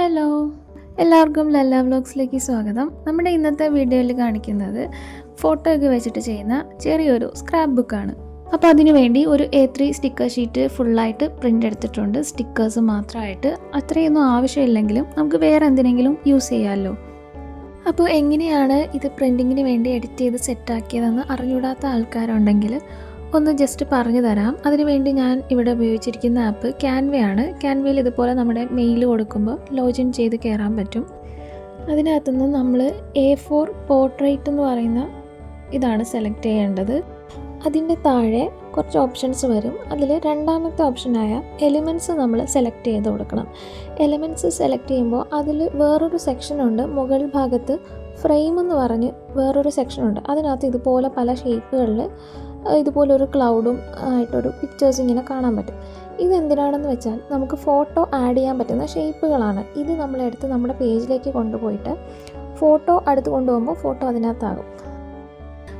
Hello, എല്ലാവർക്കും ലല്ല വ്ലോഗ്സിലേക്ക് സ്വാഗതം. നമ്മുടെ ഇന്നത്തെ വീഡിയോയിൽ കാണിക്കുന്നത് ഫോട്ടോ ഒക്കെ വെച്ചിട്ട് ചെയ്യുന്ന ചെറിയൊരു സ്ക്രാപ്പ് ബുക്കാണ്. അപ്പോൾ അതിനു വേണ്ടി ഒരു A3 സ്റ്റിക്കർ ഷീറ്റ് ഫുള്ളായിട്ട് പ്രിൻ്റ് എടുത്തിട്ടുണ്ട്. സ്റ്റിക്കേഴ്സ് മാത്രമായിട്ട്. അത്രയൊന്നും ആവശ്യമില്ലെങ്കിലും നമുക്ക് വേറെ എന്തിനെങ്കിലും യൂസ് ചെയ്യാമല്ലോ. അപ്പോൾ എങ്ങനെയാണ് ഇത് പ്രിൻറ്റിങ്ങിന് വേണ്ടി എഡിറ്റ് ചെയ്ത് സെറ്റാക്കിയതെന്ന് അറിഞ്ഞൂടാത്ത ആൾക്കാരുണ്ടെങ്കിൽ ഒന്ന് ജസ്റ്റ് പറഞ്ഞു തരാം. അതിനുവേണ്ടി ഞാൻ ഇവിടെ ഉപയോഗിച്ചിരിക്കുന്ന ആപ്പ് ക്യാൻവയാണ്. ക്യാൻവയിൽ ഇതുപോലെ നമ്മുടെ മെയിൽ കൊടുക്കുമ്പോൾ ലോഗിൻ ചെയ്ത് കയറാൻ പറ്റും. അതിനകത്തുനിന്ന് നമ്മൾ A4 പോർട്രേറ്റ് എന്ന് പറയുന്ന ഇതാണ് സെലക്ട് ചെയ്യേണ്ടത്. അതിൻ്റെ താഴെ കുറച്ച് ഓപ്ഷൻസ് വരും. അതിൽ രണ്ടാമത്തെ ഓപ്ഷനായ എലിമെൻറ്റ്സ് നമ്മൾ സെലക്ട് ചെയ്ത് കൊടുക്കണം. എലിമെൻറ്റ്സ് സെലക്ട് ചെയ്യുമ്പോൾ അതിൽ വേറൊരു സെക്ഷനുണ്ട്. മുകൾ ഭാഗത്ത് ഫ്രെയിം എന്ന് പറഞ്ഞ് വേറൊരു സെക്ഷനുണ്ട്. അതിനകത്ത് ഇതുപോലെ പല ഷേപ്പുകളിൽ ഇതുപോലൊരു ക്ലൗഡും ആയിട്ടൊരു പിക്ചേഴ്സ് ഇങ്ങനെ കാണാൻ പറ്റും. ഇതെന്തിനാണെന്ന് വെച്ചാൽ നമുക്ക് ഫോട്ടോ ആഡ് ചെയ്യാൻ പറ്റുന്ന ഷേപ്പുകളാണ്. ഇത് നമ്മളെടുത്ത് നമ്മുടെ പേജിലേക്ക് കൊണ്ടുപോയിട്ട് ഫോട്ടോ അടുത്ത് കൊണ്ടുപോകുമ്പോൾ ഫോട്ടോ അതിനകത്താകും.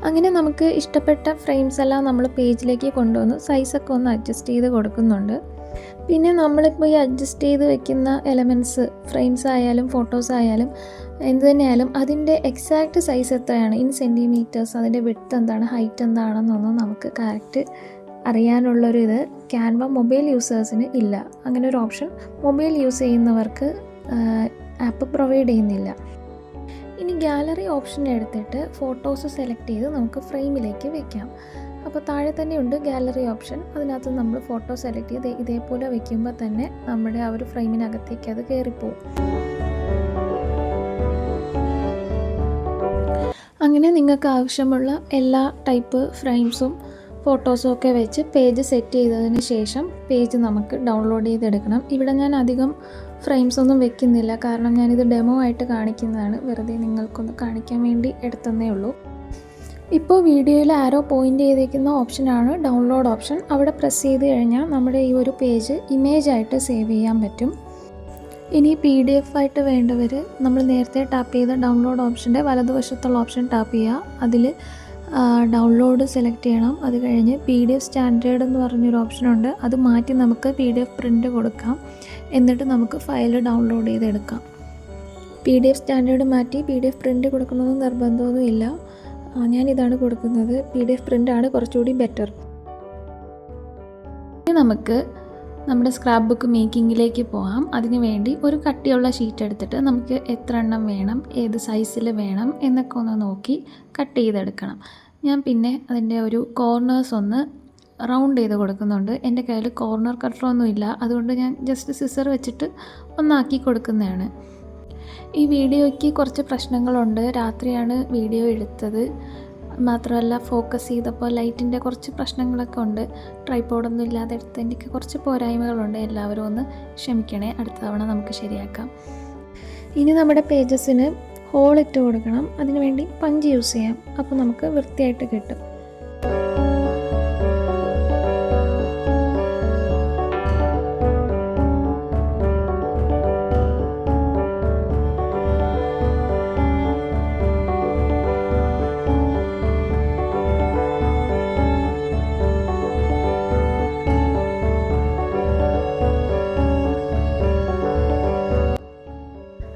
അങ്ങനെ നമുക്ക് ഇഷ്ടപ്പെട്ട ഫ്രെയിംസ് എല്ലാം നമ്മൾ പേജിലേക്ക് കൊണ്ടുവന്ന് സൈസൊക്കെ ഒന്ന് അഡ്ജസ്റ്റ് ചെയ്ത് കൊടുക്കുന്നുണ്ട്. പിന്നെ നമ്മളിപ്പോൾ ഈ അഡ്ജസ്റ്റ് ചെയ്ത് വെക്കുന്ന എലമെൻറ്റ്സ് ഫ്രെയിംസ് ആയാലും ഫോട്ടോസ് ആയാലും എന്ത് തന്നെയായാലും അതിൻ്റെ എക്സാക്റ്റ് സൈസ് എത്രയാണ് ഇൻ സെൻറ്റിമീറ്റേഴ്സ്, അതിൻ്റെ വിഡ്ത്ത് എന്താണ്, ഹൈറ്റ് എന്താണെന്നൊന്നും നമുക്ക് കറക്റ്റ് അറിയാനുള്ളൊരു ഇത് ക്യാൻവ മൊബൈൽ യൂസേഴ്സിന് ഇല്ല. അങ്ങനെ ഒരു ഓപ്ഷൻ മൊബൈൽ യൂസ് ചെയ്യുന്നവർക്ക് ആപ്പ് പ്രൊവൈഡ് ചെയ്യുന്നില്ല. ഇനി ഗാലറി ഓപ്ഷൻ എടുത്തിട്ട് ഫോട്ടോസ് സെലക്ട് ചെയ്ത് നമുക്ക് ഫ്രെയിമിലേക്ക് വെക്കാം. അപ്പോൾ താഴെ തന്നെ ഉണ്ട് ഗാലറി ഓപ്ഷൻ. അതിനകത്ത് നമ്മൾ ഫോട്ടോ സെലക്ട് ചെയ്ത് ഇതേപോലെ വെക്കുമ്പോൾ തന്നെ നമ്മുടെ ആ ഒരു ഫ്രെയിമിനകത്തേക്ക് അത് കയറിപ്പോവും. അങ്ങനെ നിങ്ങൾക്ക് ആവശ്യമുള്ള എല്ലാ ടൈപ്പ് ഫ്രെയിംസും ഫോട്ടോസും ഒക്കെ വെച്ച് പേജ് സെറ്റ് ചെയ്തതിന് ശേഷം പേജ് നമുക്ക് ഡൗൺലോഡ് ചെയ്തെടുക്കണം. ഇവിടെ ഞാൻ അധികം ഫ്രെയിംസ് ഒന്നും വെക്കുന്നില്ല, കാരണം ഞാനിത് ഡെമോ ആയിട്ട് കാണിക്കുന്നതാണ്. വെറുതെ നിങ്ങൾക്കൊന്ന് കാണിക്കാൻ വേണ്ടി എടുത്തതേ ഉള്ളൂ. ഇപ്പോൾ വീഡിയോയിൽ ആരോ പോയിൻ്റ് ചെയ്തേക്കുന്ന ഓപ്ഷനാണ് ഡൗൺലോഡ് ഓപ്ഷൻ. അവിടെ പ്രസ് ചെയ്ത് കഴിഞ്ഞാൽ നമ്മുടെ ഈ ഒരു പേജ് ഇമേജായിട്ട് സേവ് ചെയ്യാൻ പറ്റും. ഇനി PDF ആയിട്ട് വേണ്ടവർ നമ്മൾ നേരത്തെ ടാപ്പ് ചെയ്ത ഡൗൺലോഡ് ഓപ്ഷൻ്റെ വലതുവശത്തുള്ള ഓപ്ഷൻ ടാപ്പ് ചെയ്യുക. അതിൽ ഡൗൺലോഡ് സെലക്ട് ചെയ്യണം. അത് കഴിഞ്ഞ് PDF സ്റ്റാൻഡേർഡ് എന്ന് പറഞ്ഞൊരു ഓപ്ഷനുണ്ട്. അത് മാറ്റി നമുക്ക് PDF പ്രിൻ്റ് കൊടുക്കാം. എന്നിട്ട് നമുക്ക് ഫയൽ ഡൗൺലോഡ് ചെയ്തെടുക്കാം. PDF സ്റ്റാൻഡേർഡ് മാറ്റി PDF പ്രിൻ്റ് കൊടുക്കണമെന്ന് നിർബന്ധമൊന്നുമില്ല. ഞാനിതാണ് കൊടുക്കുന്നത്. PDF പ്രിൻ്റാണ് കുറച്ചുകൂടി ബെറ്റർ. ഇനി നമുക്ക് നമ്മുടെ സ്ക്രാപ്പ് ബുക്ക് മേക്കിങ്ങിലേക്ക് പോകാം. അതിന് വേണ്ടി ഒരു കട്ടിയുള്ള ഷീറ്റ് എടുത്തിട്ട് നമുക്ക് എത്ര എണ്ണം വേണം, ഏത് സൈസിൽ വേണം എന്നൊക്കെ ഒന്ന് നോക്കി കട്ട് ചെയ്തെടുക്കണം. ഞാൻ പിന്നെ അതിൻ്റെ ഒരു കോർണേഴ്സ് ഒന്ന് റൗണ്ട് ചെയ്ത് കൊടുക്കുന്നുണ്ട്. എൻ്റെ കയ്യിൽ കോർണർ കട്ടറൊന്നും ഇല്ല, അതുകൊണ്ട് ഞാൻ ജസ്റ്റ് സിസർ വെച്ചിട്ട് ഒന്നാക്കി കൊടുക്കുന്നതാണ്. ഈ വീഡിയോയ്ക്ക് കുറച്ച് പ്രശ്നങ്ങളുണ്ട്. രാത്രിയാണ് വീഡിയോ എടുത്തത്. മാത്രമല്ല ഫോക്കസ് ചെയ്തപ്പോൾ ലൈറ്റിൻ്റെ കുറച്ച് പ്രശ്നങ്ങളൊക്കെ ഉണ്ട്. ട്രൈപോഡൊന്നും ഇല്ലാതെ എടുത്തതിൻ്റെയൊക്കെ കുറച്ച് പോരായ്മകളുണ്ട്. എല്ലാവരും ഒന്ന് ക്ഷമിക്കണേ. അടുത്ത തവണ നമുക്ക് ശരിയാക്കാം. ഇനി നമ്മുടെ പേജസിന് ഹോൾ ഇട്ട് കൊടുക്കണം. അതിനുവേണ്ടി പഞ്ച് യൂസ് ചെയ്യാം. അപ്പോൾ നമുക്ക് വൃത്തിയായിട്ട് കിട്ടും.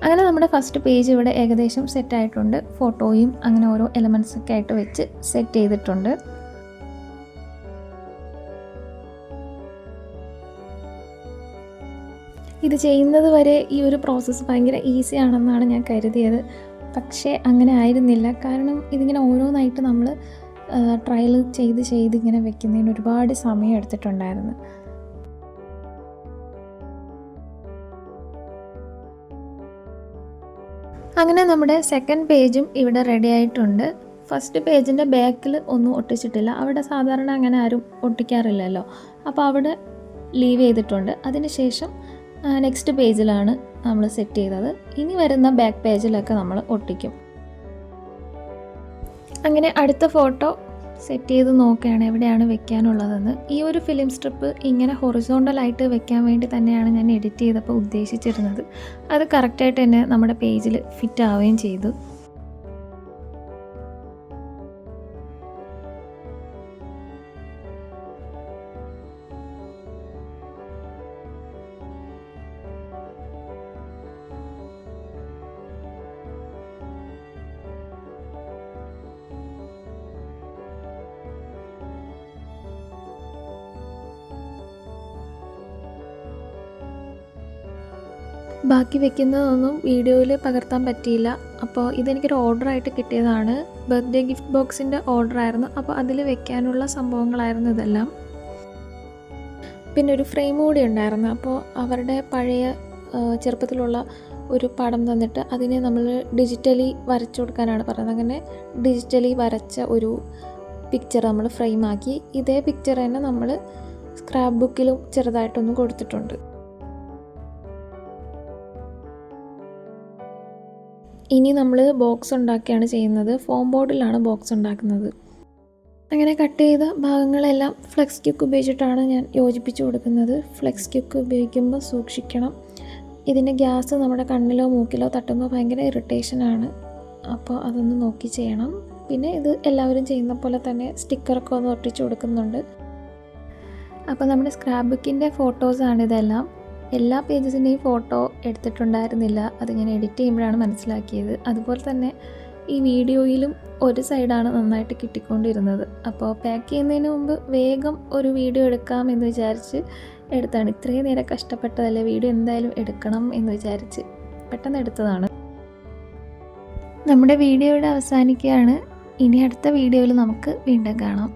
അങ്ങനെ നമ്മുടെ ഫസ്റ്റ് പേജ് ഇവിടെ ഏകദേശം സെറ്റായിട്ടുണ്ട്. ഫോട്ടോയും അങ്ങനെ ഓരോ എലമെൻറ്റ്സൊക്കെ ആയിട്ട് വെച്ച് സെറ്റ് ചെയ്തിട്ടുണ്ട്. ഇത് ചെയ്യുന്നത് വരെ ഈ ഒരു പ്രോസസ്സ് ഭയങ്കര ഈസി ആണെന്നാണ് ഞാൻ കരുതിയത്. പക്ഷേ അങ്ങനെ ആയിരുന്നില്ല. കാരണം ഇതിങ്ങനെ ഓരോന്നായിട്ട് നമ്മൾ ട്രയൽ ചെയ്ത് ഇങ്ങനെ വെക്കുന്നതിന് ഒരുപാട് സമയം എടുത്തിട്ടുണ്ടായിരുന്നു. അങ്ങനെ നമ്മുടെ സെക്കൻഡ് പേജും ഇവിടെ റെഡി ആയിട്ടുണ്ട്. ഫസ്റ്റ് പേജിൻ്റെ ബാക്കിൽ ഒന്നും ഒട്ടിച്ചിട്ടില്ല. അവിടെ സാധാരണ അങ്ങനെ ആരും ഒട്ടിക്കാറില്ലല്ലോ. അപ്പോൾ അവിടെ ലീവ് ചെയ്തിട്ടുണ്ട്. അതിനുശേഷം നെക്സ്റ്റ് പേജിലാണ് നമ്മൾ സെറ്റ് ചെയ്തത്. ഇനി വരുന്ന ബാക്ക് പേജിലൊക്കെ നമ്മൾ ഒട്ടിക്കും. അങ്ങനെ അടുത്ത ഫോട്ടോ സെറ്റ് ചെയ്ത് നോക്കുകയാണ് എവിടെയാണ് വെക്കാനുള്ളതെന്ന്. ഈ ഒരു ഫിലിം സ്ട്രിപ്പ് ഇങ്ങനെ ഹൊറിസോണ്ടലായിട്ട് വെക്കാൻ വേണ്ടി തന്നെയാണ് ഞാൻ എഡിറ്റ് ചെയ്തപ്പോൾ ഉദ്ദേശിച്ചിരുന്നത്. അത് കറക്റ്റായിട്ട് തന്നെ നമ്മുടെ പേജിൽ ഫിറ്റ് ആവുകയും ചെയ്തു. ബാക്കി വെക്കുന്നതൊന്നും വീഡിയോയിൽ പകർത്താൻ പറ്റിയില്ല. അപ്പോൾ ഇതെനിക്കൊരു ഓർഡറായിട്ട് കിട്ടിയതാണ്. ബർത്ത്ഡേ ഗിഫ്റ്റ് ബോക്സിൻ്റെ ഓർഡറായിരുന്നു. അപ്പോൾ അതിൽ വെക്കാനുള്ള സംഭവങ്ങളായിരുന്നു ഇതെല്ലാം. പിന്നെ ഒരു ഫ്രെയിം കൂടി ഉണ്ടായിരുന്നു. അപ്പോൾ അവരുടെ പഴയ ചെറുപ്പത്തിലുള്ള ഒരു പടം തന്നിട്ട് അതിനെ നമ്മൾ ഡിജിറ്റലി വരച്ചു കൊടുക്കാനാണ് പറയുന്നത്. അങ്ങനെ ഡിജിറ്റലി വരച്ച ഒരു പിക്ചർ നമ്മൾ ഫ്രെയിമാക്കി ഇതേ പിക്ചർ തന്നെ നമ്മൾ സ്ക്രാപ്പ് ബുക്കിലും ചെറുതായിട്ടൊന്ന് കൊടുത്തിട്ടുണ്ട്. ഇനി നമ്മൾ ബോക്സ് ഉണ്ടാക്കിയാണ് ചെയ്യുന്നത്. ഫോം ബോർഡിലാണ് ബോക്സ് ഉണ്ടാക്കുന്നത്. അങ്ങനെ കട്ട് ചെയ്ത ഭാഗങ്ങളെല്ലാം ഫ്ലെക്സ് ക്യുക്ക് ഉപയോഗിച്ചിട്ടാണ് ഞാൻ യോജിപ്പിച്ച് കൊടുക്കുന്നത്. ഫ്ലെക്സ് ക്യുക്ക് ഉപയോഗിക്കുമ്പോൾ സൂക്ഷിക്കണം. ഇതിൻ്റെ ഗ്യാസ് നമ്മുടെ കണ്ണിലോ മൂക്കിലോ തട്ടുമ്പോൾ ഭയങ്കര ഇറിറ്റേഷനാണ്. അപ്പോൾ അതൊന്ന് നോക്കി ചെയ്യണം. പിന്നെ ഇത് എല്ലാവരും ചെയ്യുന്ന പോലെ തന്നെ സ്റ്റിക്കറൊക്കെ ഒന്ന് ഒട്ടിച്ച് കൊടുക്കുന്നുണ്ട്. അപ്പോൾ നമ്മുടെ സ്ക്രാപ്പ് ബുക്കിൻ്റെ ഫോട്ടോസാണ് ഇതെല്ലാം. എല്ലാ പേജസിൻ്റെയും ഫോട്ടോ എടുത്തിട്ടുണ്ടായിരുന്നില്ല. അത് ഞാൻ എഡിറ്റ് ചെയ്യുമ്പോഴാണ് മനസ്സിലാക്കിയത്. അതുപോലെ തന്നെ ഈ വീഡിയോയിലും ഒരു സൈഡാണ് നന്നായിട്ട് കിട്ടിക്കൊണ്ടിരുന്നത്. അപ്പോൾ പാക്ക് ചെയ്യുന്നതിന് മുമ്പ് വേഗം ഒരു വീഡിയോ എടുക്കാം എന്ന് വിചാരിച്ച് എടുത്താണ്. ഇത്രയും നേരം കഷ്ടപ്പെട്ടതല്ലേ, വീഡിയോ എന്തായാലും എടുക്കണം എന്ന് വിചാരിച്ച് പെട്ടെന്ന് എടുത്തതാണ്. നമ്മുടെ വീഡിയോ ഇവിടെ അവസാനിക്കുകയാണ്. ഇനി അടുത്ത വീഡിയോയിൽ നമുക്ക് വീണ്ടും കാണാം.